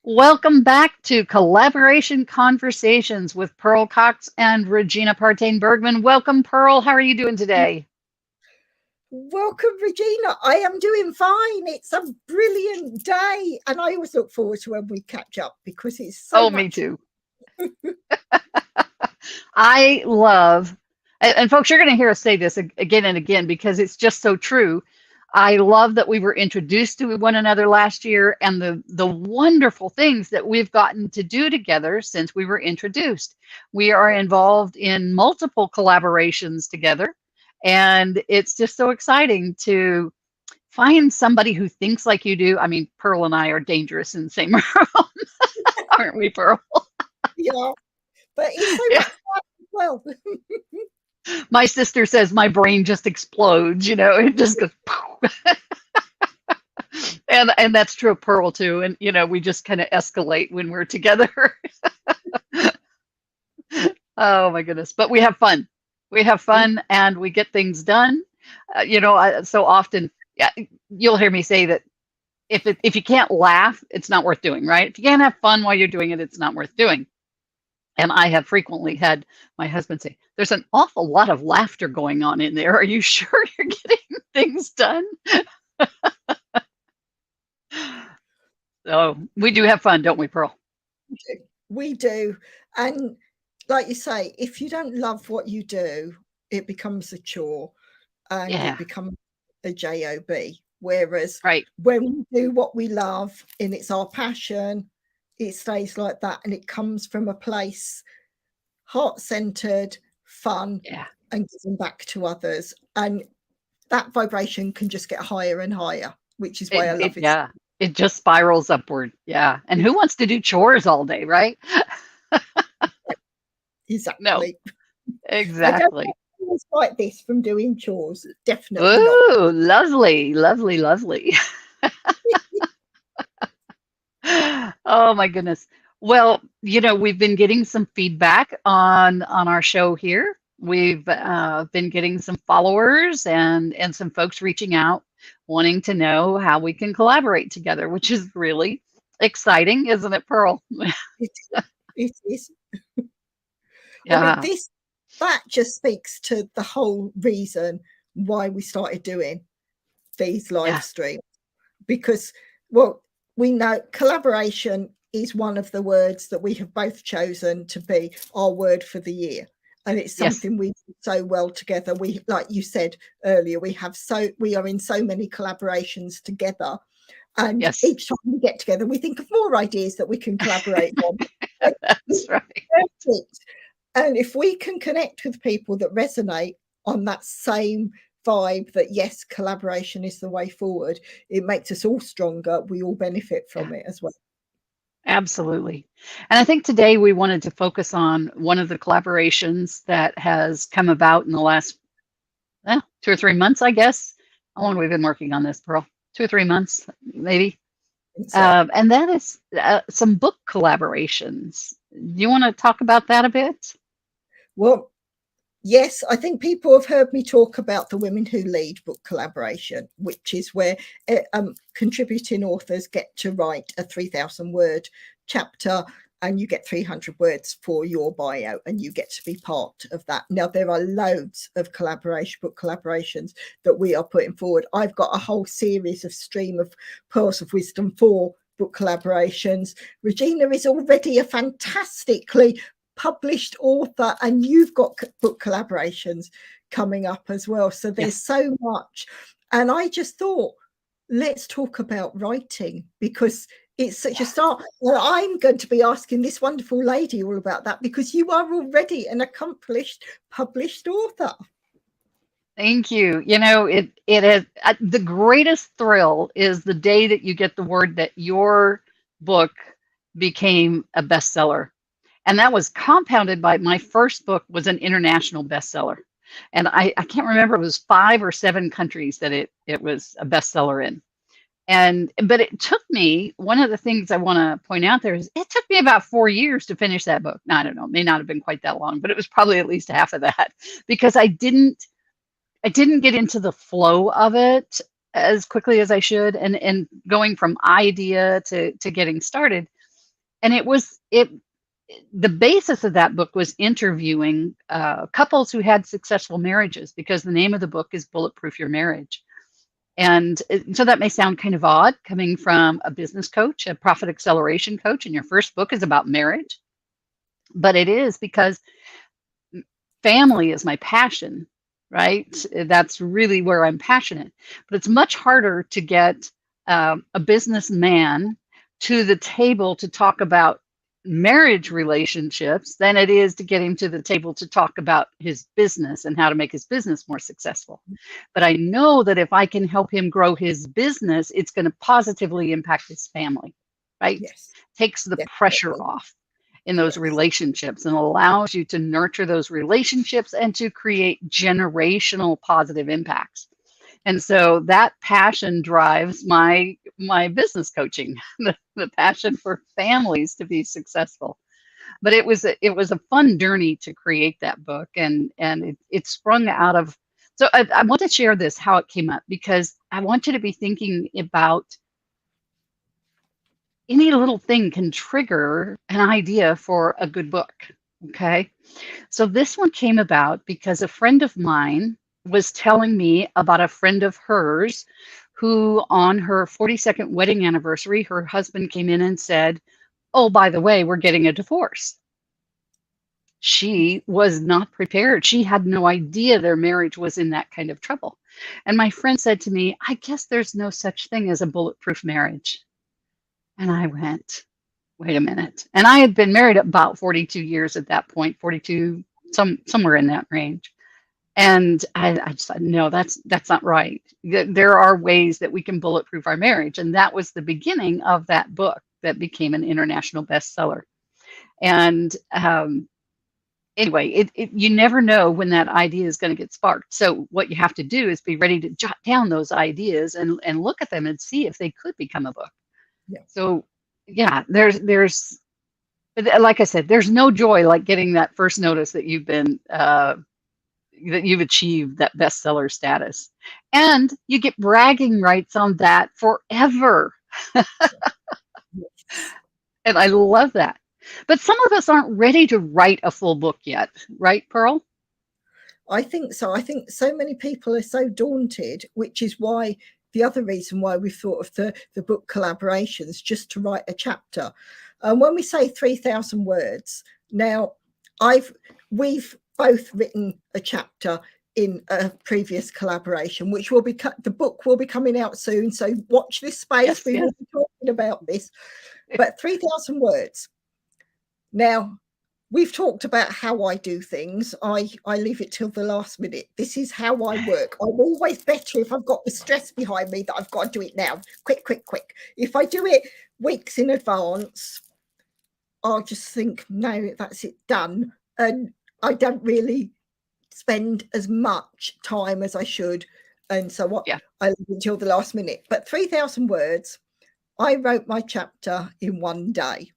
Welcome back to Collaboration Conversations with Pearl Cox and Regina Partain Bergman. Welcome, Pearl. How are you doing today? Welcome, Regina. I am doing fine. It's a brilliant day, and I always look forward to when we catch up because it's so Oh, me much. too. I love, and folks, you're going to hear us say this again and again because it's just so true. I love that we were introduced to one another last year and the wonderful things that we've gotten to do together since we were introduced. We are involved in multiple collaborations together, and it's just so exciting to find somebody who thinks like you do. I mean, Pearl and I are dangerous in the same room, aren't we, Pearl? Yeah, but it's so Yeah. much fun as well. My sister says my brain just explodes, it just goes and that's true of Pearl too. And we just kind of escalate when we're together. Oh my goodness. But we have fun. We have fun and we get things done. So often, yeah, you'll hear me say that if you can't laugh, it's not worth doing, right? If you can't have fun while you're doing it, it's not worth doing. And I have frequently had my husband say, "There's an awful lot of laughter going on in there. Are you sure you're getting things done?" So we do have fun, don't we, Pearl? We do. And like you say, if you don't love what you do, it becomes a chore and it Yeah, becomes a job. Whereas right. when we do what we love and it's our passion, it stays like that and it comes from a place heart-centered, fun, Yeah, and giving back to others. And that vibration can just get higher and higher, which is why I love it. yeah, it just spirals upward. Yeah, and who wants to do chores all day, right? No, Exactly. I don't exactly. always like this from doing chores. Definitely not. Ooh, lovely, lovely, lovely. Oh my goodness. Well, we've been getting some feedback on our show here. We've been getting some followers and some folks reaching out wanting to know how we can collaborate together, which is really exciting, isn't it, Pearl? It, it is. I mean, Yeah. this that just speaks to the whole reason why we started doing these live Yeah. streams because, well, we know collaboration is one of the words that we have both chosen to be our word for the year. And it's Yes. something we do so well together. We, like you said earlier, we are in so many collaborations together. And Yes. each time we get together, we think of more ideas that we can collaborate on. That's right. Perfect. And if we can connect with people that resonate on that same vibe that yes, collaboration is the way forward, it makes us all stronger. We all benefit Yeah. from it as well. Absolutely. And I think today we wanted to focus on one of the collaborations that has come about in the last 2 or 3 months, I guess. How long have we been working on this, Pearl? 2 or 3 months, maybe. So, And that is some book collaborations. Do you want to talk about that a bit? well, yes, I think people have heard me talk about the Women Who Lead book collaboration, which is where contributing authors get to write a 3,000 word chapter and you get 300 words for your bio and you get to be part of that. Now, there are loads of book collaborations that we are putting forward. I've got a whole series of stream of pearls of wisdom for book collaborations. Regina is already a fantastically published author and you've got book collaborations coming up as well, so there's Yes. so much. And I just thought, let's talk about writing because it's such a Yeah. start. Well, I'm going to be asking this wonderful lady all about that because you are already an accomplished published author. Thank you. It is the greatest thrill is the day that you get the word that your book became a bestseller. And that was compounded by my first book was an international bestseller. And I can't remember, it was 5 or 7 countries that it was a bestseller in. But it took me, one of the things I want to point out there is it took me about 4 years to finish that book. No, I don't know, it may not have been quite that long, but it was probably at least half of that because I didn't get into the flow of it as quickly as I should. And going from idea to getting started, And the basis of that book was interviewing couples who had successful marriages, because the name of the book is Bulletproof Your Marriage. And so that may sound kind of odd coming from a business coach, a profit acceleration coach, and your first book is about marriage. But it is because family is my passion, right? That's really where I'm passionate. But it's much harder to get a businessman to the table to talk about marriage relationships than it is to get him to the table to talk about his business and how to make his business more successful. But I know that if I can help him grow his business, it's going to positively impact his family, right? Yes. Takes the Definitely. pressure off in those Yes. relationships and allows you to nurture those relationships and to create generational positive impacts. And so that passion drives my business coaching, the passion for families to be successful. But it was a fun journey to create that book, and it sprung out of. So I want to share this, how it came up, because I want you to be thinking about any little thing can trigger an idea for a good book. Okay. So this one came about because a friend of mine was telling me about a friend of hers who, on her 42nd wedding anniversary, her husband came in and said, "Oh, by the way, we're getting a divorce." She was not prepared. She had no idea their marriage was in that kind of trouble. And my friend said to me, "I guess there's no such thing as a bulletproof marriage." And I went, "Wait a minute." And I had been married about 42 years at that point, 42, somewhere in that range. And I just said, no, that's not right. There are ways that we can bulletproof our marriage. And that was the beginning of that book that became an international bestseller. And anyway, you never know when that idea is going to get sparked. So what you have to do is be ready to jot down those ideas and look at them and see if they could become a book. Yeah. So yeah, there's like I said, there's no joy like getting that first notice that you've been that you've achieved that bestseller status, and you get bragging rights on that forever. And I love that. But some of us aren't ready to write a full book yet, right, Pearl? I think so. I think so many people are so daunted, which is why the other reason why we thought of the book collaborations, just to write a chapter. When we say 3,000 words, now we've both written a chapter in a previous collaboration, which will be the book will be coming out soon. So watch this space. Yes, we yes. will be talking about this. But 3,000 words. Now, we've talked about how I do things. I leave it till the last minute. This is how I work. I'm always better if I've got the stress behind me that I've got to do it now. Quick, quick, quick. If I do it weeks in advance, I'll just think, no, that's it, done. And I don't really spend as much time as I should. And so what? Yeah. I leave it until the last minute. But 3,000 words, I wrote my chapter in one day.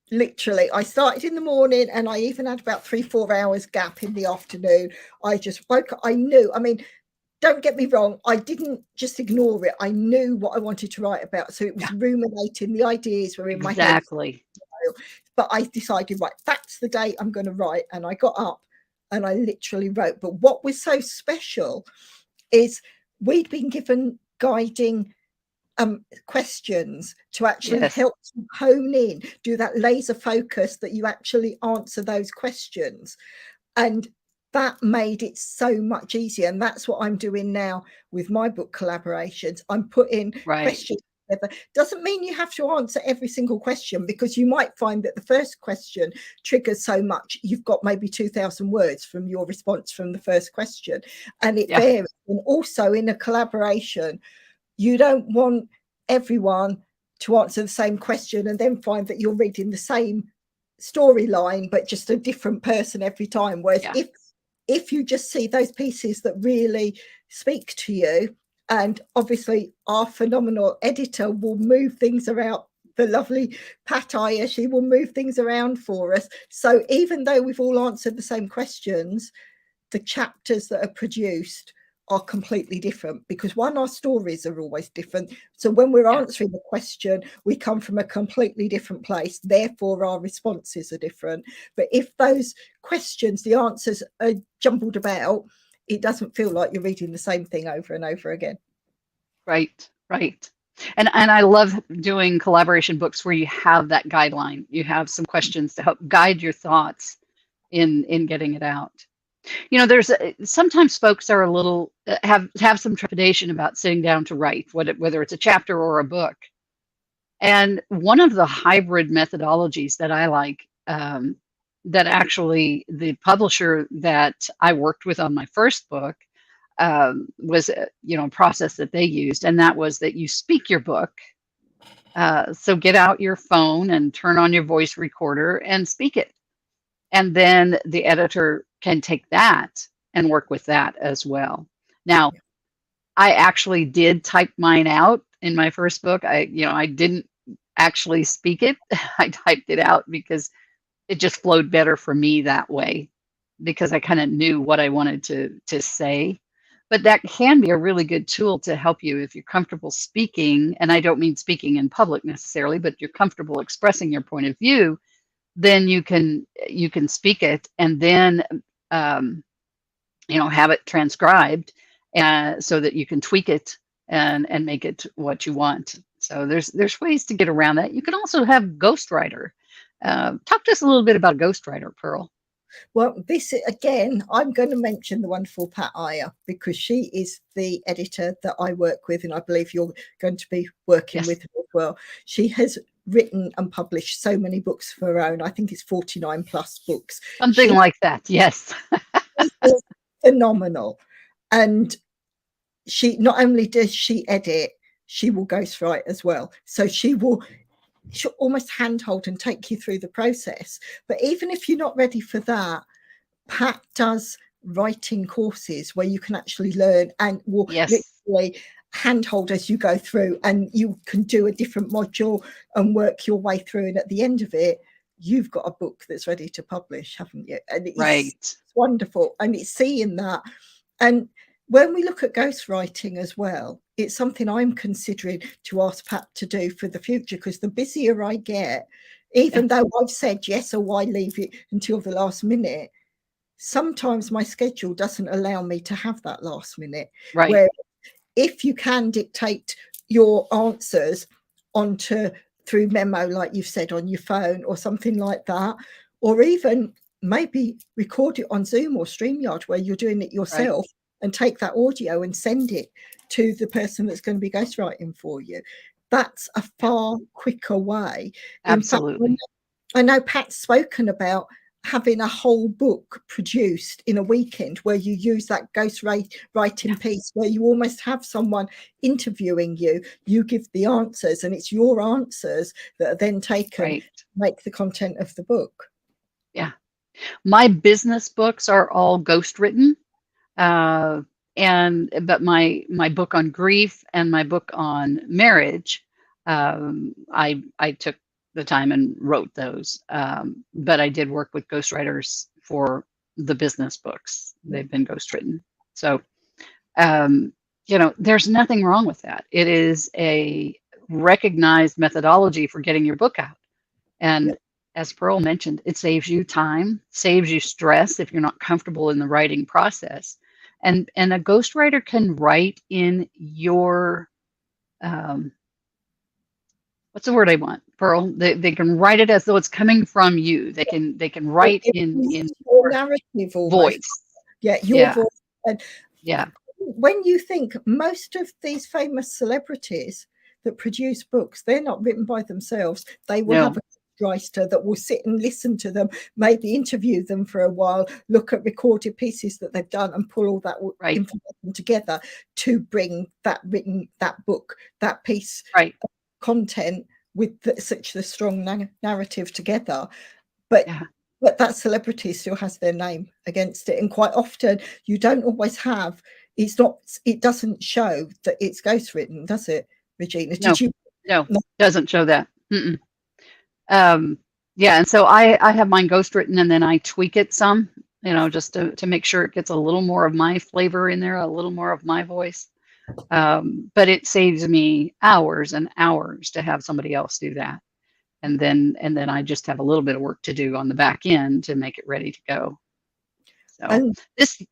Literally, I started in the morning and I even had about 3-4 hours gap in the afternoon. I just woke up. I knew, I mean, don't get me wrong, I didn't just ignore it. I knew what I wanted to write about. So it was ruminating, the ideas were in my head. Exactly. But I decided, right, that's the day I'm going to write. And I got up and I literally wrote. But what was so special is we'd been given guiding questions to actually help you hone in, do that laser focus that you actually answer those questions. And that made it so much easier. And that's what I'm doing now with my book collaborations. I'm putting questions together. Doesn't mean you have to answer every single question, because you might find that the first question triggers so much. You've got maybe 2,000 words from your response from the first question, and it varies. And also in a collaboration, you don't want everyone to answer the same question and then find that you're reading the same storyline, but just a different person every time. Whereas if you just see those pieces that really speak to you, and obviously our phenomenal editor will move things around, the lovely Pat Iyer, she will move things around for us. So even though we've all answered the same questions, the chapters that are produced are completely different, because one, our stories are always different. So when we're answering the question, we come from a completely different place, therefore our responses are different. But if those questions, the answers are jumbled about, it doesn't feel like you're reading the same thing over and over again. Right, right. And I love doing collaboration books where you have that guideline. You have some questions to help guide your thoughts in getting it out. You know, there's sometimes folks are a little have some trepidation about sitting down to write, whether it's a chapter or a book. And one of the hybrid methodologies that I like, that actually the publisher that I worked with on my first book, was a process that they used, and that was that you speak your book. So get out your phone and turn on your voice recorder and speak it, and then the editor can take that and work with that as well. Now, I actually did type mine out in my first book. I didn't actually speak it. I typed it out because it just flowed better for me that way, because I kind of knew what I wanted to say. But that can be a really good tool to help you if you're comfortable speaking. And I don't mean speaking in public necessarily, but you're comfortable expressing your point of view, then you can speak it, and then have it transcribed, so that you can tweak it and make it what you want. So there's ways to get around that. You can also have ghostwriter. Talk to us a little bit about ghostwriter, Pearl. Well, this again, I'm going to mention the wonderful Pat Iyer, because she is the editor that I work with, and I believe you're going to be working with her as well. She has written and published so many books of her own. I think it's 49 plus books. Something like that, yes. Is phenomenal. And she not only does she edit, she will ghostwrite as well. So she'll almost handhold and take you through the process. But even if you're not ready for that, Pat does writing courses where you can actually learn, and will literally handhold as you go through, and you can do a different module and work your way through. And at the end of it, you've got a book that's ready to publish, haven't you? And it's wonderful. And it's seeing that. And when we look at ghostwriting as well, it's something I'm considering to ask Pat to do for the future, because the busier I get, even though I've said yes, or why leave it until the last minute, sometimes my schedule doesn't allow me to have that last minute. Right. Where if you can dictate your answers through memo, like you've said, on your phone or something like that, or even maybe record it on Zoom or StreamYard where you're doing it yourself, and take that audio and send it to the person that's going to be ghostwriting for you. That's a far quicker way. Absolutely. In fact, I know Pat's spoken about having a whole book produced in a weekend, where you use that writing piece, where you almost have someone interviewing you. You give the answers, and it's your answers that are then taken to make the content of the book. Yeah. My business books are all ghostwritten. But my book on grief and my book on marriage, I took the time and wrote those. But I did work with ghostwriters for the business books. They've been ghostwritten. So, there's nothing wrong with that. It is a recognized methodology for getting your book out. And as Pearl mentioned, it saves you time, saves you stress if you're not comfortable in the writing process. And a ghostwriter can write in your, what's the word I want, Pearl? They can write it as though it's coming from you. They can write in your narrative voice. Your voice. And yeah. When you think most of these famous celebrities that produce books, they're not written by themselves. They will have a writer that will sit and listen to them, maybe interview them for a while, look at recorded pieces that they've done, and pull all that information together to bring that book, that piece of content with such a strong narrative together. But that celebrity still has their name against it, and quite often you don't always have. It doesn't show that it's ghostwritten, does it, Regina? No, it doesn't show that. And so I have mine ghostwritten, and then I tweak it some just to make sure it gets a little more of my flavor in there, a little more of my voice. But it saves me hours and hours to have somebody else do that. And then I just have a little bit of work to do on the back end to make it ready to go. So And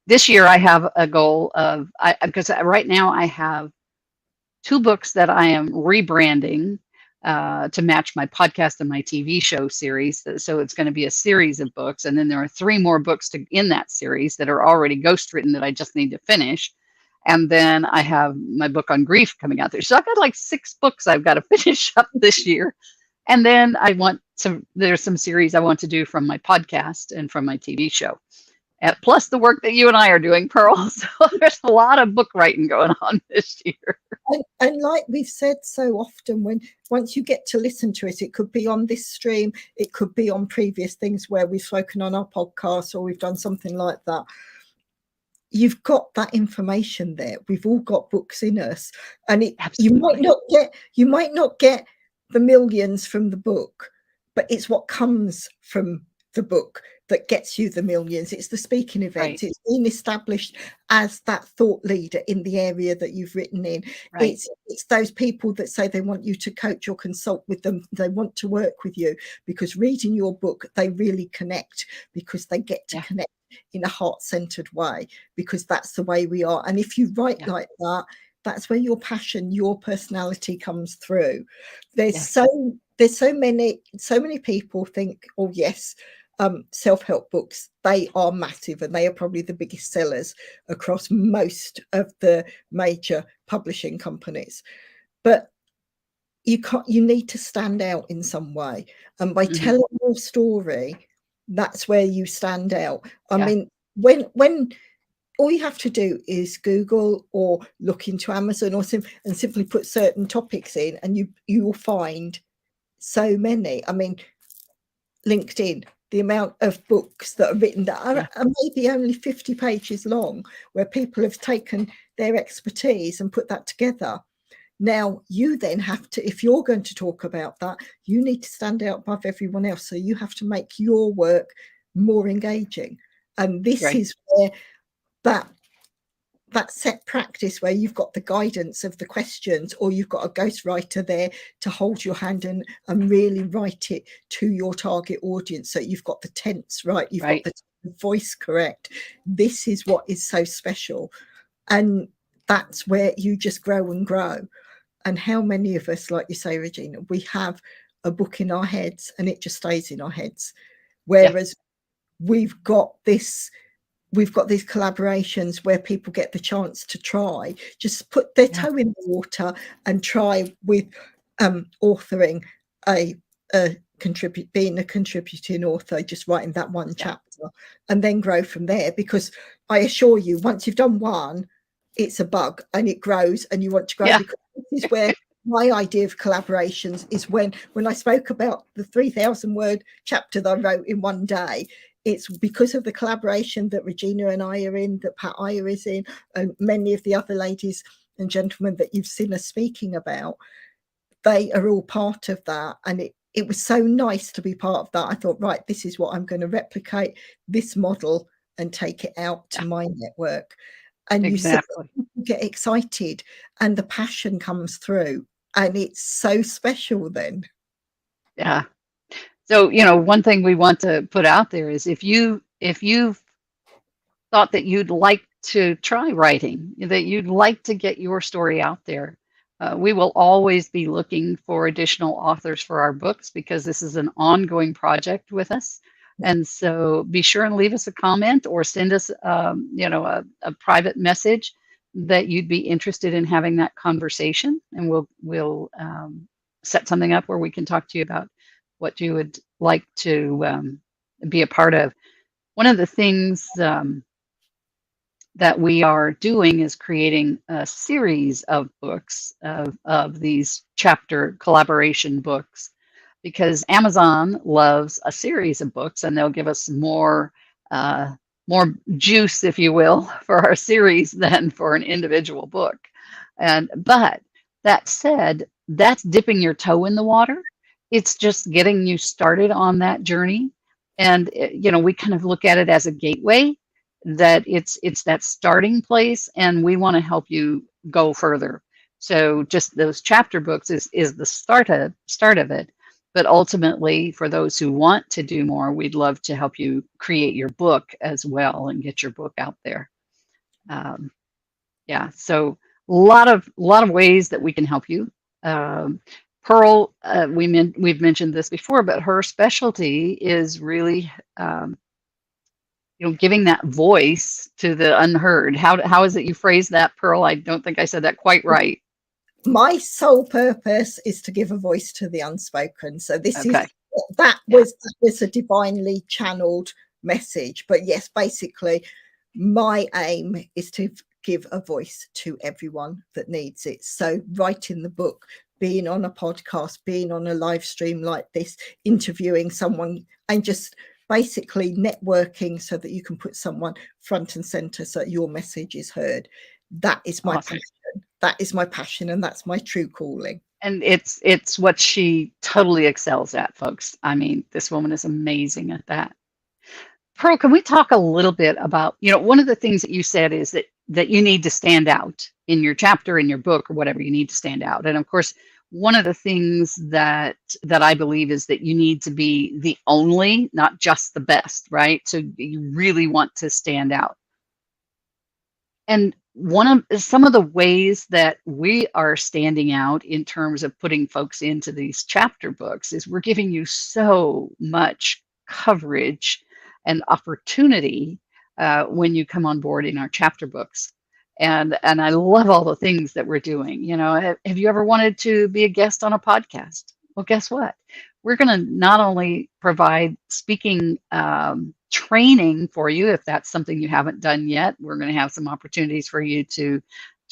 this year I have a goal of because right now I have 2 books that I am rebranding to match my podcast and my TV show series. So it's going to be a series of books, and then there are 3 more books in that series that are already ghostwritten that I just need to finish. And then I have my book on grief coming out there. So I've got like 6 books I've got to finish up this year. And then there's some series I want to do from my podcast and from my TV show. Plus the work that you and I are doing, Pearl. So there's a lot of book writing going on this year. and like we've said so often, once you get to listen to it, it could be on this stream, it could be on previous things where we've spoken on our podcast or we've done something like that. You've got that information there. We've all got books in us, and you might not get the millions from the book, but it's what comes from the book that gets you the millions. It's the speaking events. Right. It's being established as that thought leader in the area that you've written in. Right. It's those people that say they want you to coach or consult with them. They want to work with you because reading your book, they really connect because they get to connect in a heart-centered way, because that's the way we are. And if you write like that, that's where your passion, your personality comes through. There's so many people think, oh yes, self-help books, they are massive and they are probably the biggest sellers across most of the major publishing companies. But you need to stand out in some way, and by telling your story, that's where you stand out. I mean, when all you have to do is Google or look into Amazon and simply put certain topics in, and you will find so many. I mean, LinkedIn, the amount of books that are written that are maybe only 50 pages long, where people have taken their expertise and put that together. Now, you then have to, if you're going to talk about that, you need to stand out above everyone else. So you have to make your work more engaging. And this is where that set practice, where you've got the guidance of the questions, or you've got a ghostwriter there to hold your hand and really write it to your target audience. So you've got the tense right, you've got the voice correct. This is what is so special. And that's where you just grow and grow. And how many of us, like you say, Regina, we have a book in our heads and it just stays in our heads. Whereas we've got these collaborations where people get the chance to try, just put their toe in the water and try with authoring being a contributing author, just writing that one chapter, and then grow from there. Because I assure you, once you've done one, it's a bug and it grows and you want to grow. Because this is where my idea of collaborations is when I spoke about the 3,000 word chapter that I wrote in one day. It's because of the collaboration that Regina and I are in, that Pat Iyer is in, and many of the other ladies and gentlemen that you've seen us speaking about. They are all part of that. And it was so nice to be part of that. I thought, right, this is what I'm going to replicate, this model, and take it out to my network. And you get excited and the passion comes through, and it's so special then. Yeah. So, one thing we want to put out there is if you've thought that you'd like to try writing, that you'd like to get your story out there, we will always be looking for additional authors for our books, because this is an ongoing project with us. And so be sure and leave us a comment or send us, a private message that you'd be interested in having that conversation, and we'll set something up where we can talk to you about what you would like to be a part of. One of the things that we are doing is creating a series of books of these chapter collaboration books, because Amazon loves a series of books, and they'll give us more juice, if you will, for our series than for an individual book. But that said, that's dipping your toe in the water. It's just getting you started on that journey. And we kind of look at it as a gateway, that it's that starting place, and we want to help you go further. So just those chapter books is the start of it. But ultimately, for those who want to do more, we'd love to help you create your book as well and get your book out there. Yeah, so a lot of ways that we can help you. Pearl, we've mentioned this before, but her specialty is really giving that voice to the unheard. How is it you phrase that, Pearl? I don't think I said that quite right. My sole purpose is to give a voice to the unspoken. So this Okay. that was a divinely channeled message. But yes, basically, my aim is to give a voice to everyone that needs it. So writing the book, being on a podcast, being on a live stream like this, interviewing someone, and just basically networking so that you can put someone front and center so your message is heard. That is my Awesome. passion. That is my passion, and that's my true calling. And it's what she totally excels at, folks. I mean, this woman is amazing at that. Pearl, can we talk a little bit about, one of the things that you said is that you need to stand out in your chapter, in your book, or whatever. You need to stand out. And of course, one of the things that I believe is that you need to be the only, not just the best, right? So you really want to stand out. And some of the ways that we are standing out in terms of putting folks into these chapter books is we're giving you so much coverage and opportunity when you come on board in our chapter books. And I love all the things that we're doing. Have you ever wanted to be a guest on a podcast? Well, guess what? We're going to not only provide speaking training for you, if that's something you haven't done yet. We're going to have some opportunities for you to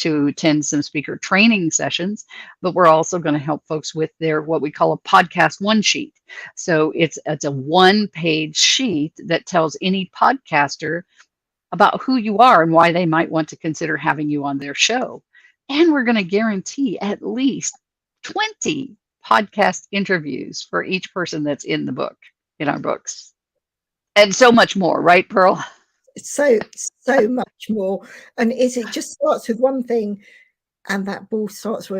attend some speaker training sessions, but we're also going to help folks with their what we call a podcast one sheet. So it's a one-page sheet that tells any podcaster about who you are and why they might want to consider having you on their show. And we're going to guarantee at least 20 podcast interviews for each person that's in the book, in our books. And so much more, right, Pearl? So much more. And it just starts with one thing, and that ball starts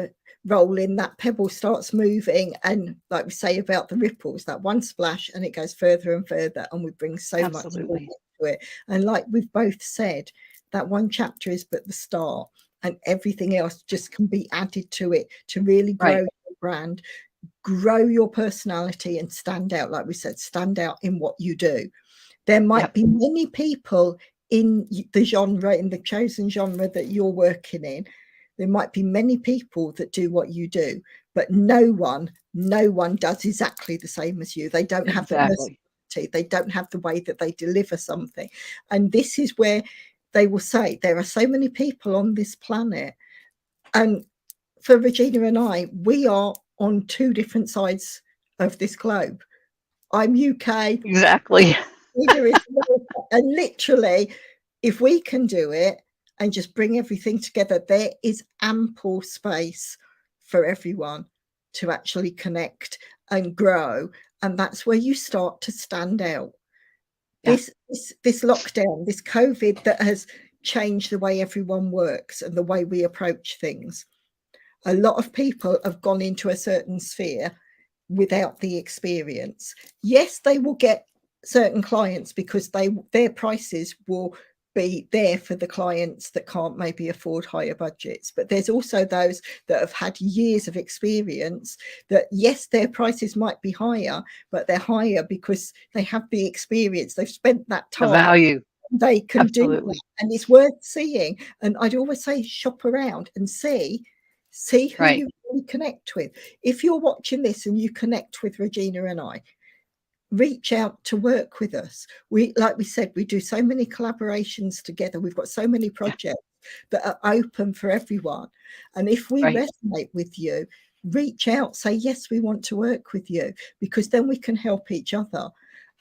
rolling, that pebble starts moving, and like we say about the ripples, that one splash, and it goes further and further, and we bring so Absolutely. much to it. And like we've both said, that one chapter is but the start, and everything else just can be added to it to really grow your brand, grow your personality, and stand out. Like we said, stand out in what you do. There might be many people in the genre, in the chosen genre that you're working in. There might be many people that do what you do, but no one does exactly the same as you. They don't have the personality. They don't have the way that they deliver something. And this is where they will say, there are so many people on this planet. And for Regina and I, we are on two different sides of this globe. I'm UK. Exactly. And literally, if we can do it and just bring everything together, there is ample space for everyone to actually connect and grow. And that's where you start to stand out. This lockdown, this COVID that has changed the way everyone works and the way we approach things. A lot of people have gone into a certain sphere without the experience. Yes, they will get certain clients because their prices will be there for the clients that can't maybe afford higher budgets. But there's also those that have had years of experience that, yes, their prices might be higher, but they're higher because they have the experience. They've spent that time. The value. They can do that, and it's worth seeing. And I'd always say shop around and see who you really connect with. If you're watching this and you connect with Regina and I, reach out to work with us. Like we said, we do so many collaborations together. We've got so many projects that are open for everyone. And if we resonate with you, reach out, say, yes, we want to work with you, because then we can help each other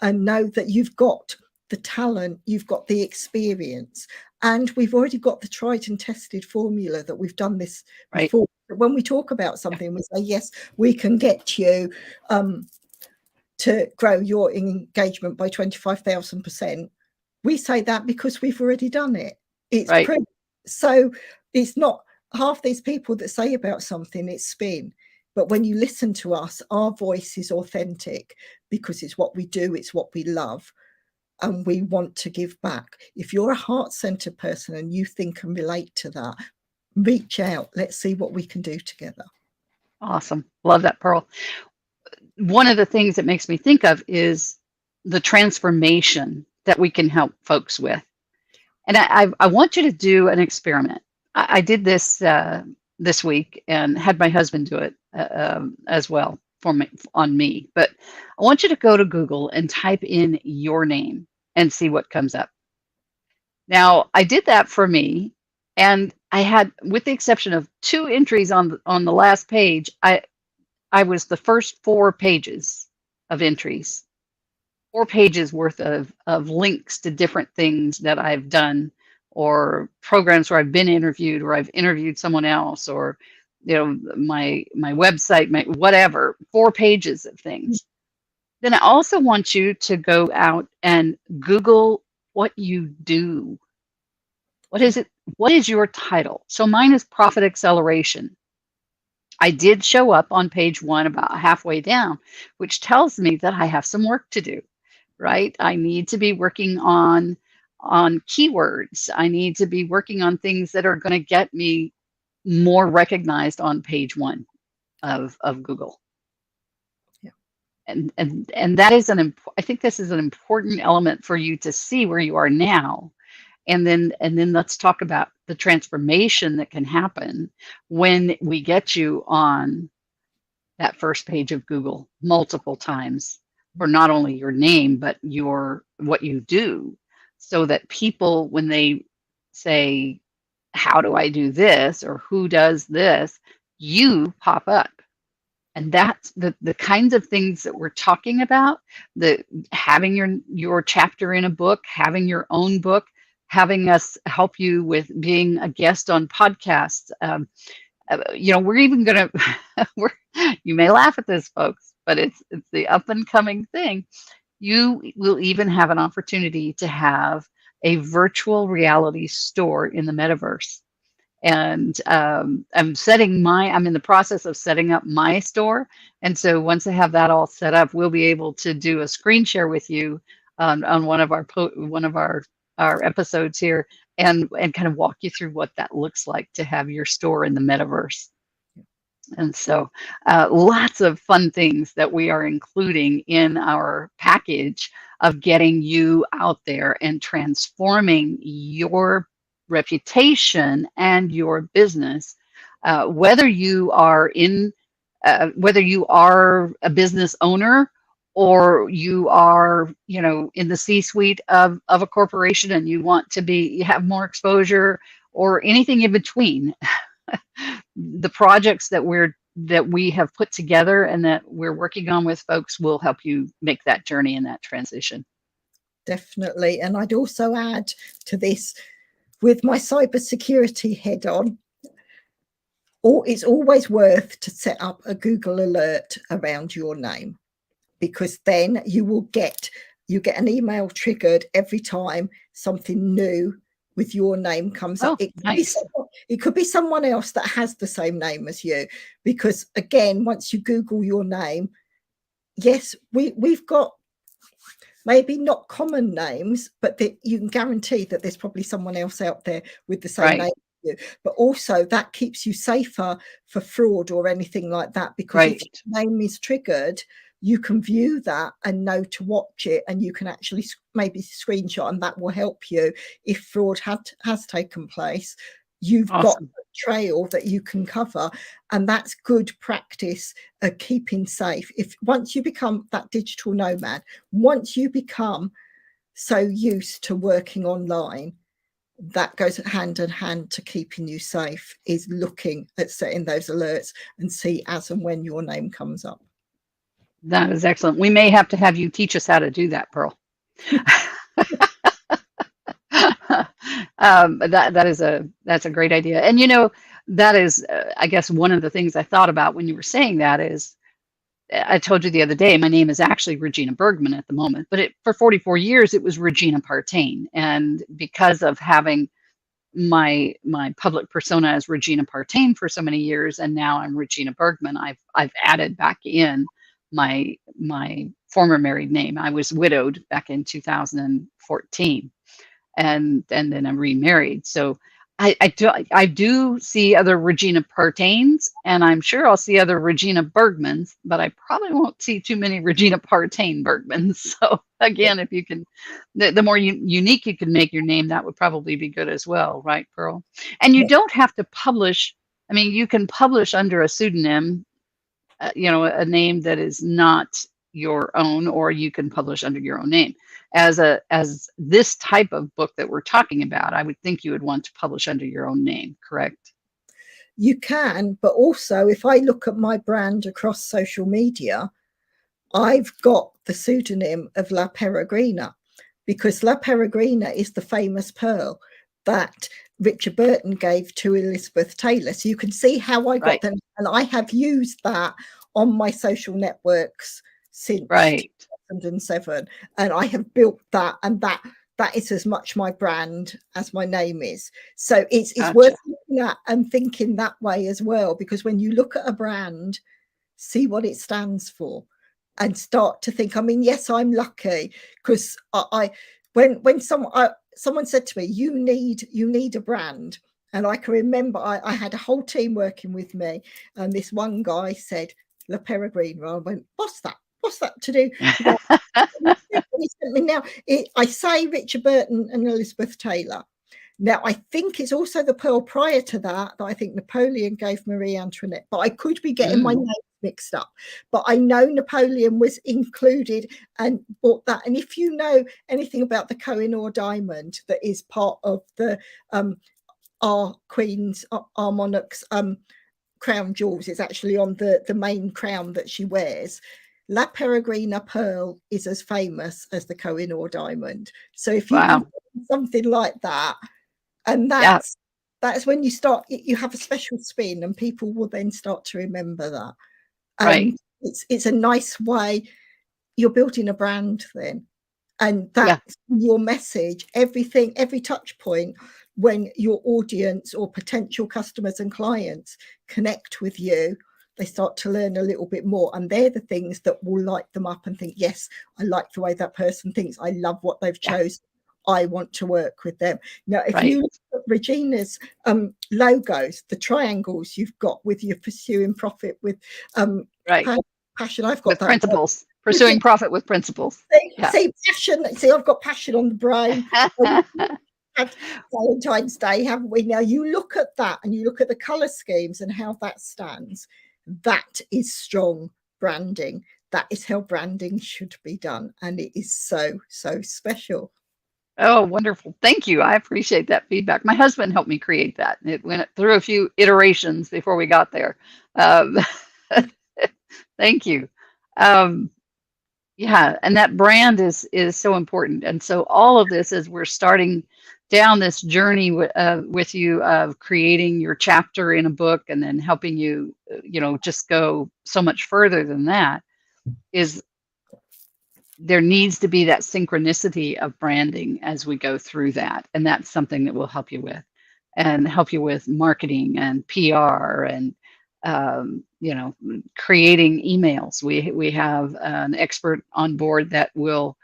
and know that you've got the talent, you've got the experience, and we've already got the tried and tested formula that we've done this before. When we talk about something, we say, yes, we can get you to grow your engagement by 25,000%. We say that because we've already done it. It's Right. so it's not half these people that say about something, it's spin. But when you listen to us, our voice is authentic because it's what we do, it's what we love, and we want to give back. If you're a heart-centered person and you think and relate to that, reach out. Let's see what we can do together. Awesome. Love that, Pearl. One of the things that makes me think of is the transformation that we can help folks with. And I want you to do an experiment. I did this this week and had my husband do it as well for me, on me. But I want you to go to Google and type in your name and see what comes up. Now, I did that for me, and I had, with the exception of 2 entries on the last page, I was the first 4 pages of entries, 4 pages worth of links to different things that I've done, or programs where I've been interviewed, or I've interviewed someone else, or my website, my whatever, 4 pages of things. Then I also want you to go out and Google what you do. What is it? What is your title? So mine is Profit Acceleration. I did show up on page 1 about halfway down, which tells me that I have some work to do, right? I need to be working on keywords. I need to be working on things that are going to get me more recognized on page 1 of Google. And that is I think this is an important element for you to see where you are now. And then let's talk about the transformation that can happen when we get you on that first page of Google multiple times for not only your name, but what you do, so that people, when they say, how do I do this, or who does this, you pop up. And that's the kinds of things that we're talking about, the having your chapter in a book, having your own book, having us help you with being a guest on podcasts. We're even going to, you may laugh at this, folks, but it's the up and coming thing. You will even have an opportunity to have a virtual reality store in the metaverse. And I'm in the process of setting up my store. And so once I have that all set up, we'll be able to do a screen share with you on one of our episodes here, and kind of walk you through what that looks like to have your store in the metaverse. And so lots of fun things that we are including in our package of getting you out there and transforming your reputation and your business, whether you are a business owner, or you are in the C-suite of a corporation and you want to have more exposure, or anything in between. The projects that we have put together and that we're working on with folks will help you make that journey and that transition. Definitely. And I'd also add to this, with my cybersecurity head on, it's always worth to set up a Google alert around your name, because then you get an email triggered every time something new with your name comes up. It could be someone else that has the same name as you, because again, once you Google your name, yes, we've got maybe not common names, but you can guarantee that there's probably someone else out there with the same name as you. But also that keeps you safer for fraud or anything like that, because if your name is triggered, you can view that and know to watch it, and you can actually maybe screenshot, and that will help you if fraud has taken place. You've got a trail that you can cover, and that's good practice at keeping safe. Once you become that digital nomad, once you become so used to working online, that goes hand in hand to keeping you safe, is looking at setting those alerts and see as and when your name comes up. That is excellent. We may have to have you teach us how to do that, Pearl. That's a great idea. And that is, I guess, one of the things I thought about when you were saying that is, I told you the other day, my name is actually Regina Bergman at the moment, but for 44 years it was Regina Partain. And because of having my public persona as Regina Partain for so many years, and now I'm Regina Bergman, I've added back in my former married name. I was widowed back in 2014, and then I'm remarried. So I do see other Regina Partains, and I'm sure I'll see other Regina Bergmans, but I probably won't see too many Regina Partain Bergmans. So again, if you can, the more unique you can make your name, that would probably be good as well, right, Pearl? And you Yeah. don't have to publish. I mean, you can publish under a pseudonym, a name that is not your own, or you can publish under your own name. As this type of book that we're talking about, I would think you would want to publish under your own name, correct? You can, but also if I look at my brand across social media, I've got the pseudonym of La Peregrina, because La Peregrina is the famous pearl that Richard Burton gave to Elizabeth Taylor. So you can see how I got Right. them. And I have used that on my social networks since Right. 2007. And I have built that, and that is as much my brand as my name is. So it's Gotcha. worth looking at and thinking that way as well, because when you look at a brand, see what it stands for and start to think. I mean, yes, I'm lucky because when someone said to me, you need a brand, and I can remember I had a whole team working with me, and this one guy said La Peregrina. I went, what's that to do? He sent me now. I say Richard Burton and Elizabeth Taylor. Now, I think it's also the pearl prior to that I think Napoleon gave Marie Antoinette, but I could be getting my names mixed up. But I know Napoleon was included and bought that. And if you know anything about the Kohinoor diamond that is part of the our Queen's, our monarch's crown jewels, it's actually on the main crown that she wears. La Peregrina pearl is as famous as the Kohinoor diamond. So if you can do something like that, and that's when you start, you have a special spin, and people will then start to remember that. And it's a nice way. You're building a brand then, and that's your message. Everything, every touch point, when your audience or potential customers and clients connect with you, they start to learn a little bit more, and they're the things that will light them up and think, yes, I like the way that person thinks. I love what they've chosen. I want to work with them. Now, if you look at Regina's logos, the triangles you've got with your pursuing profit with passion, I've got with that. Principles. Pursuing profit with principles. See, passion. See, I've got passion on the brain. Had Valentine's Day, haven't we? Now you look at that and you look at the color schemes and how that stands. That is strong branding. That is how branding should be done, and it is so special. Oh, wonderful. Thank you. I appreciate that feedback. My husband helped me create that. It went through a few iterations before we got there. Thank you. Yeah, and that brand is so important. And so all of this, as we're starting down this journey with you of creating your chapter in a book and then helping you, just go so much further than that, is there needs to be that synchronicity of branding as we go through that. And that's something that we'll help you with, and help you with marketing and PR and creating emails. We have an expert on board that will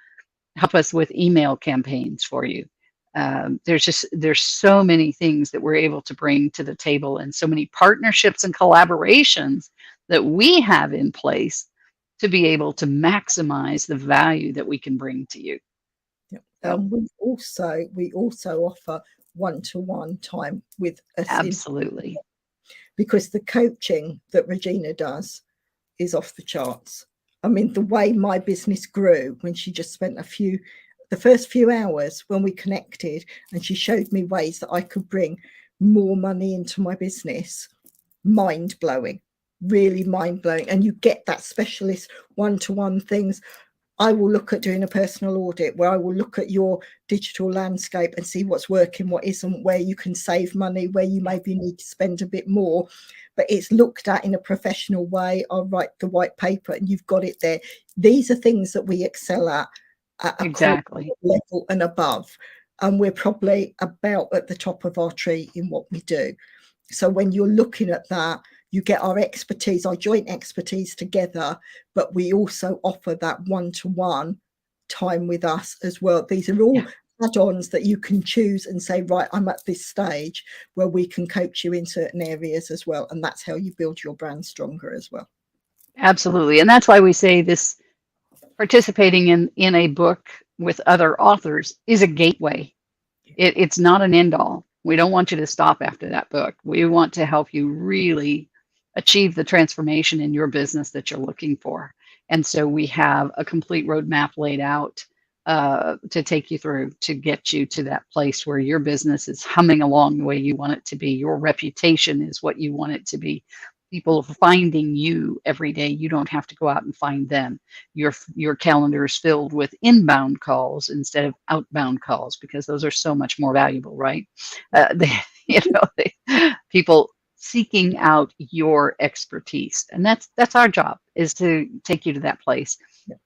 help us with email campaigns for you. There's so many things that we're able to bring to the table, and so many partnerships and collaborations that we have in place to be able to maximize the value that we can bring to you. We also offer one-to-one time with us. Absolutely. Because the coaching that Regina does is off the charts. I mean, the way my business grew when she just spent the first few hours when we connected, and she showed me ways that I could bring more money into my business, mind-blowing, really mind-blowing. And you get that specialist one-to-one things. I will look at doing a personal audit where I will look at your digital landscape and see what's working, what isn't, where you can save money, where you maybe need to spend a bit more. But it's looked at in a professional way. I'll write the white paper and you've got it there. These are things that we excel at a Exactly. level and above. And we're probably about at the top of our tree in what we do. So when you're looking at that, you get our expertise, our joint expertise together, but we also offer that one-to-one time with us as well. These are all add-ons that you can choose and say, right, I'm at this stage where we can coach you in certain areas as well. And that's how you build your brand stronger as well. Absolutely. And that's why we say this participating in a book with other authors is a gateway. It's not an end all. We don't want you to stop after that book. We want to help you really achieve the transformation in your business that you're looking for. And so we have a complete roadmap laid out to take you through to get you to that place where your business is humming along the way you want it to be. Your reputation is what you want it to be. People are finding you every day. You don't have to go out and find them. Your calendar is filled with inbound calls instead of outbound calls, because those are so much more valuable, right? People seeking out your expertise, and that's our job, is to take you to that place.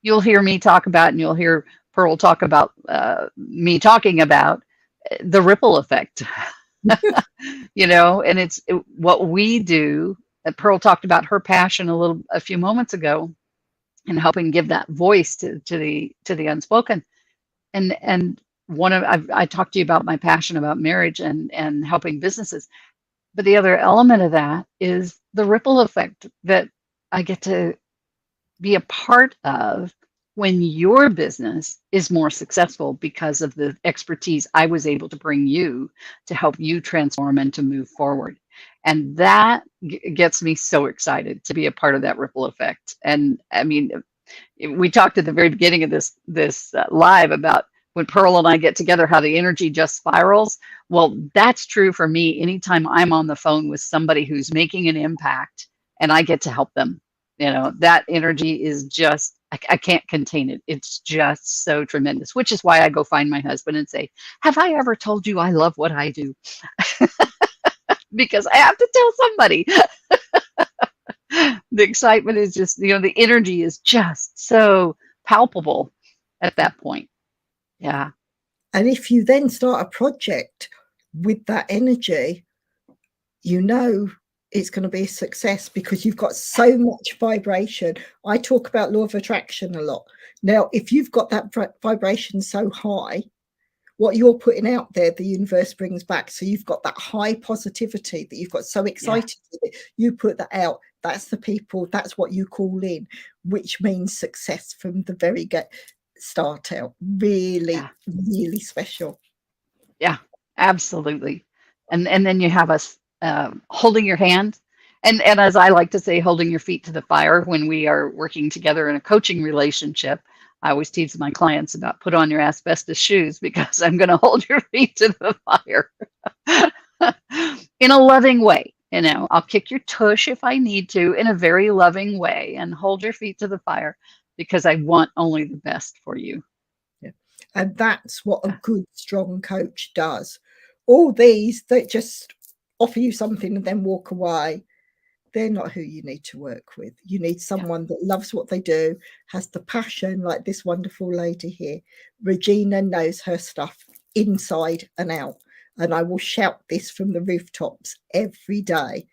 You'll hear me talk about, and you'll hear Pearl talk about me talking about the ripple effect. And it's what we do. Pearl talked about her passion a few moments ago, and helping give that voice to the unspoken. And I talked to you about my passion about marriage and helping businesses, but the other element of that is the ripple effect that I get to be a part of when your business is more successful because of the expertise I was able to bring you to help you transform and to move forward. And that gets me so excited to be a part of that ripple effect. And I mean, we talked at the very beginning of this live about when Pearl and I get together, how the energy just spirals. Well, that's true for me anytime I'm on the phone with somebody who's making an impact and I get to help them. That energy is just, I can't contain it. It's just so tremendous, which is why I go find my husband and say, have I ever told you I love what I do? Because I have to tell somebody. The excitement is just, the energy is just so palpable at that point. Yeah. And if you then start a project with that energy, it's going to be a success because you've got so much vibration. I talk about law of attraction a lot. Now, if you've got that vibration so high, what you're putting out there, the universe brings back. So you've got that high positivity that you've got so excited with it. You put that out. That's the people. That's what you call in, which means success from the very start out. Really, really special. Yeah, absolutely. And then you have us holding your hand. And as I like to say, holding your feet to the fire when we are working together in a coaching relationship. I always tease my clients about put on your asbestos shoes, because I'm going to hold your feet to the fire in a loving way. I'll kick your tush if I need to in a very loving way, and hold your feet to the fire because I want only the best for you. Yeah. And that's what a good, strong coach does. All these that just offer you something and then walk away, they're not who you need to work with. You need someone that loves what they do, has the passion, like this wonderful lady here. Regina knows her stuff inside and out. And I will shout this from the rooftops every day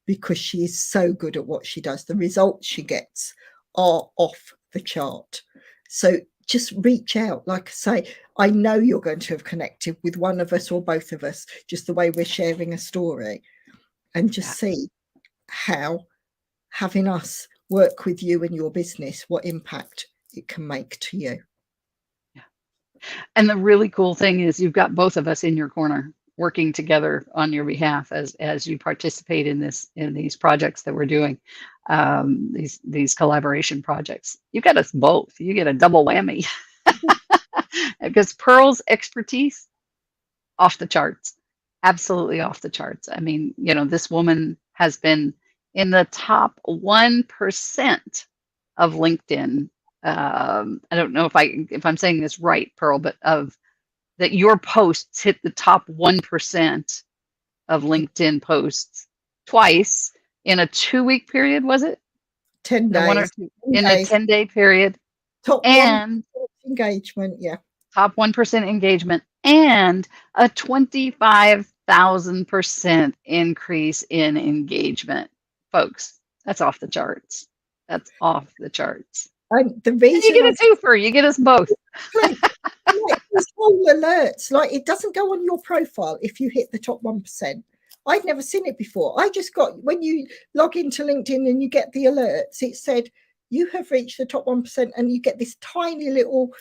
because she is so good at what she does. The results she gets are off the chart. So just reach out. Like I say, I know you're going to have connected with one of us or both of us, just the way we're sharing a story, and just see how having us work with you and your business, what impact it can make to you. Yeah. And the really cool thing is you've got both of us in your corner working together on your behalf as you participate in these projects that we're doing, these collaboration projects. You got us both. You get a double whammy because Pearl's expertise off the charts, absolutely off the charts. I mean, this woman has been in the top 1% of LinkedIn I don't know if I'm saying this right, Pearl, but of that your posts hit the top 1% of LinkedIn posts twice in a 2-week period, was it? 10 The one or days, two 10 in a days, 10-day period, top one and engagement. Yeah. top 1% engagement, and a 25,000% increase in engagement. Folks, that's off the charts. That's off the charts. And the And you reason get I a twofer, you get us both. click like these whole alerts, like it doesn't go on your profile if you hit the top 1%. I'd never seen it before. I just got, when you log into LinkedIn and you get the alerts, it said you have reached the top 1%, and you get this tiny little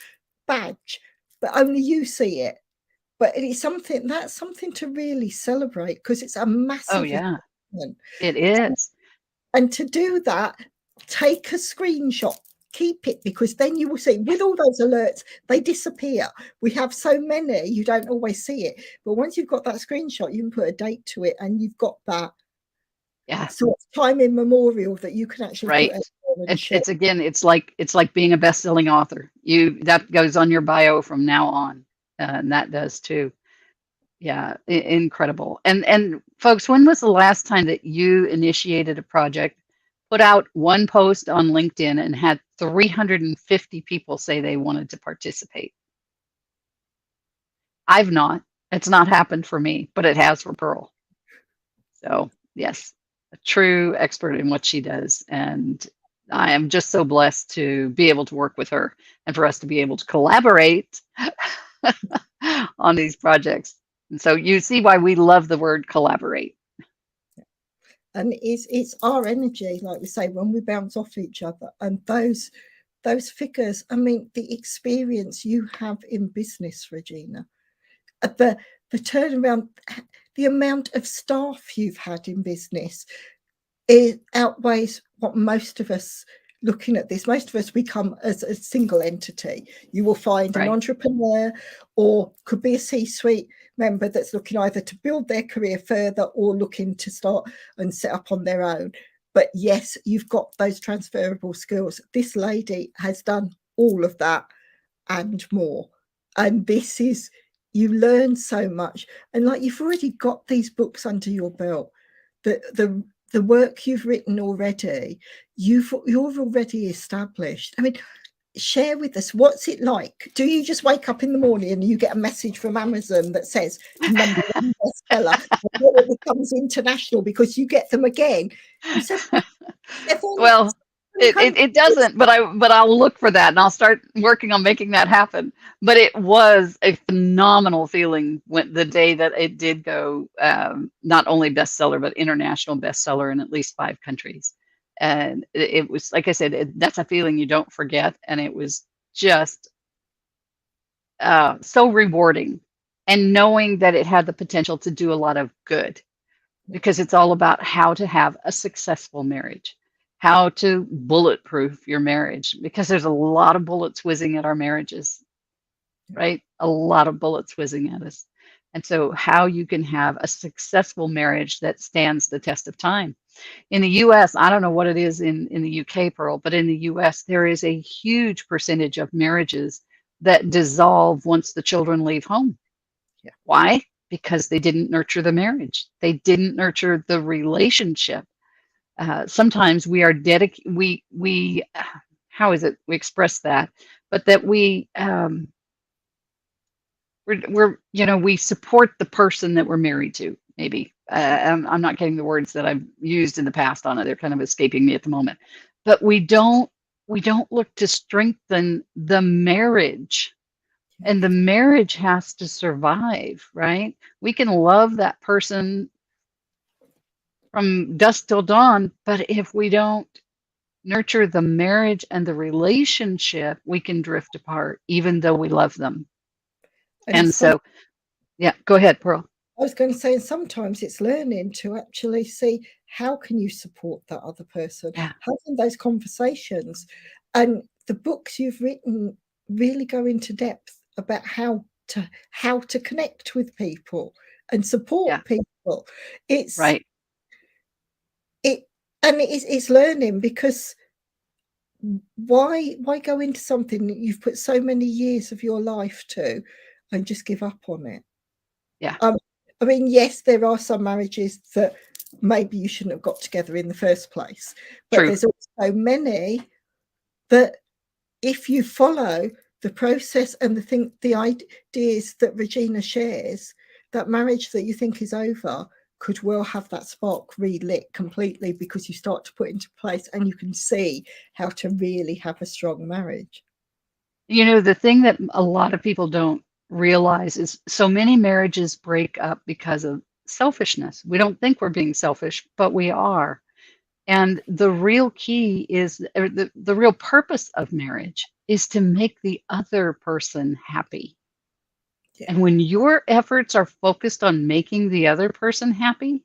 badge, but only you see it. But it's something that's something to really celebrate, because it's a Oh, massive yeah, achievement. it is. And to do that, take a screenshot, keep it, because then you will see with all those alerts, they disappear. We have so many, you don't always see it. But once you've got that screenshot, you can put a date to it, and you've got that Yeah, sort of time immemorial that you can actually put right. out there and share. It's again, it's like being a best-selling author. That goes on your bio from now on, and that does too. Yeah, incredible. And folks, when was the last time that you initiated a project, put out one post on LinkedIn, and had 350 people say they wanted to participate? I've not. It's not happened for me, but it has for Pearl. So, yes, a true expert in what she does. And I am just so blessed to be able to work with her and for us to be able to collaborate on these projects. And so you see why we love the word collaborate. And it's our energy, like we say, when we bounce off each other. And those figures, I mean, the experience you have in business, Regina, the turnaround, the amount of staff you've had in business, it outweighs what most of us, looking at this, most of us, we come as a single entity. You will find an Right. entrepreneur, or could be a C-suite member that's looking either to build their career further or looking to start and set up on their own. But yes, you've got those transferable skills. This lady has done all of that and more. And this is, you learn so much. And like, you've already got these books under your belt. The work you've written already, you're already established. I mean, share with us, what's it like? Do you just wake up in the morning and you get a message from Amazon that says #1 bestseller, and then it becomes international because you get them again? You said Well, it doesn't, but I'll look for that, and I'll start working on making that happen. But it was a phenomenal feeling when the day that it did go, not only bestseller but international bestseller in at least 5 countries. And it was, like I said, that's a feeling you don't forget, and it was just so rewarding, and knowing that it had the potential to do a lot of good, because it's all about how to have a successful marriage, how to bulletproof your marriage, because there's a lot of bullets whizzing at our marriages, right? A lot of bullets whizzing at us. And so, how you can have a successful marriage that stands the test of time. In the US, I don't know what it is in the UK, Pearl, but in the US, there is a huge percentage of marriages that dissolve once the children leave home. Yeah. Why? Because they didn't nurture the marriage. They didn't nurture the relationship. Sometimes we are dedicated. We how is it we express that? But that we support the person that we're married to. Maybe I'm not getting the words that I've used in the past on it. They're kind of escaping me at the moment. But we don't look to strengthen the marriage. And the marriage has to survive, right? We can love that person from dusk till dawn, but if we don't nurture the marriage and the relationship, we can drift apart, even though we love them. And so, yeah, go ahead, Pearl. I was going to say, sometimes it's learning to actually see how can you support that other person, Yeah. having those conversations. And the books you've written really go into depth about how to connect with people and support people. It's right. It's learning, because why go into something that you've put so many years of your life to and just give up on it? Yeah. I mean, yes, there are some marriages that maybe you shouldn't have got together in the first place, but True. there's also many that if you follow the process and the ideas that Regina shares, that marriage that you think is over could well have that spark relit completely, because you start to put into place and you can see how to really have a strong marriage. You know, the thing that a lot of people don't realize is so many marriages break up because of selfishness. We don't think we're being selfish, but we are. And the real key is, or the real purpose of marriage is to make the other person happy. Yeah. And when your efforts are focused on making the other person happy,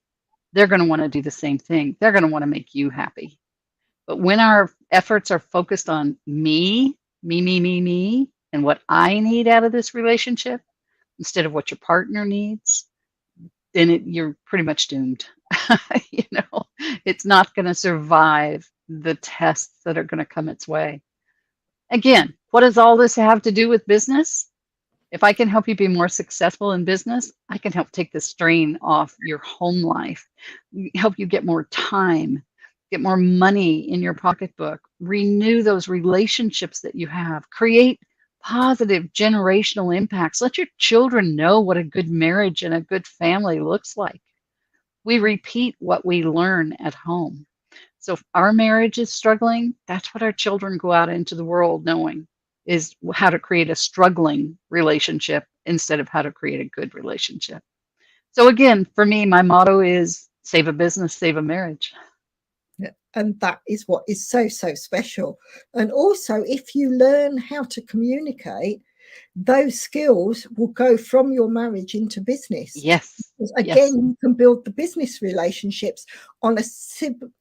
they're going to want to do the same thing. They're going to want to make you happy. But when our efforts are focused on me, and what I need out of this relationship instead of what your partner needs, then you're pretty much doomed. You know, it's not going to survive the tests that are going to come its way. Again, what does all this have to do with business? If I can help you be more successful in business, I can help take the strain off your home life, help you get more time, get more money in your pocketbook, renew those relationships that you have, create positive generational impacts. Let your children know what a good marriage and a good family looks like. We repeat what we learn at home. So if our marriage is struggling, that's what our children go out into the world knowing, is how to create a struggling relationship instead of how to create a good relationship. So again, for me, my motto is save a business, save a marriage. Yeah. And that is what is so, so special. And also, if you learn how to communicate, those skills will go from your marriage into business. Yes. Because again, Yes. you can build the business relationships on a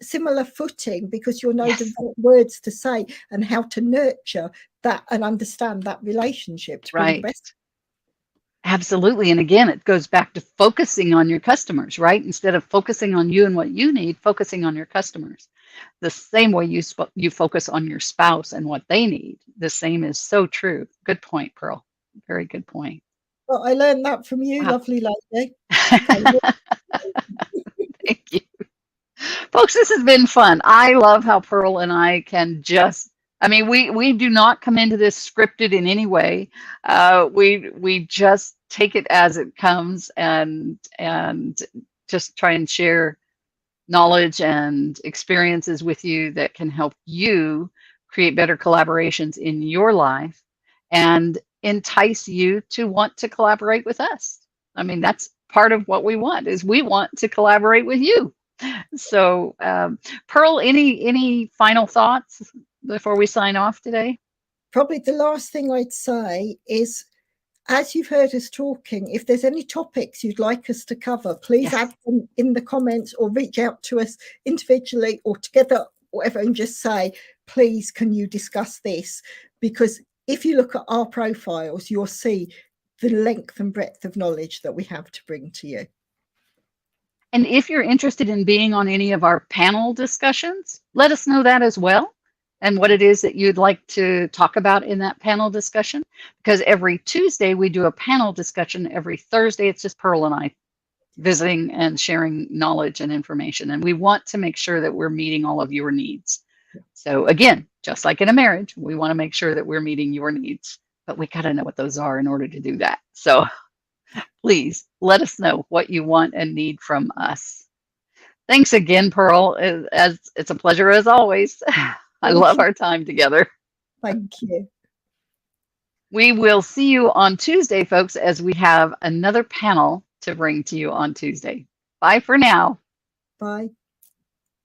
similar footing, because you'll know Yes. the right words to say and how to nurture that and understand that relationship to bring the Right. best. Absolutely. And again, it goes back to focusing on your customers, right? Instead of focusing on you and what you need, focusing on your customers. The same way you focus on your spouse and what they need. The same is so true. Good point, Pearl. Very good point. Well, I learned that from you, Wow. lovely lady. Thank you. Folks, this has been fun. I love how Pearl and I can just, I mean, we do not come into this scripted in any way. We just take it as it comes, and just try and share knowledge and experiences with you that can help you create better collaborations in your life and entice you to want to collaborate with us. I mean, that's part of what we want, is we want to collaborate with you. So, Pearl, any final thoughts before we sign off today? Probably the last thing I'd say is, as you've heard us talking, if there's any topics you'd like us to cover, please add them in the comments or reach out to us individually or together, whatever, and just say, please, can you discuss this? Because if you look at our profiles, you'll see the length and breadth of knowledge that we have to bring to you. And if you're interested in being on any of our panel discussions, let us know that as well, and what it is that you'd like to talk about in that panel discussion. Because every Tuesday we do a panel discussion. Every Thursday it's just Pearl and I visiting and sharing knowledge and information. And we want to make sure that we're meeting all of your needs. So again, just like in a marriage, we want to make sure that we're meeting your needs, but we got to know what those are in order to do that. So please let us know what you want and need from us. Thanks again, Pearl. As it's a pleasure as always. I love our time together. Thank you. We will see you on Tuesday, folks, as we have another panel to bring to you on Tuesday. Bye for now. Bye.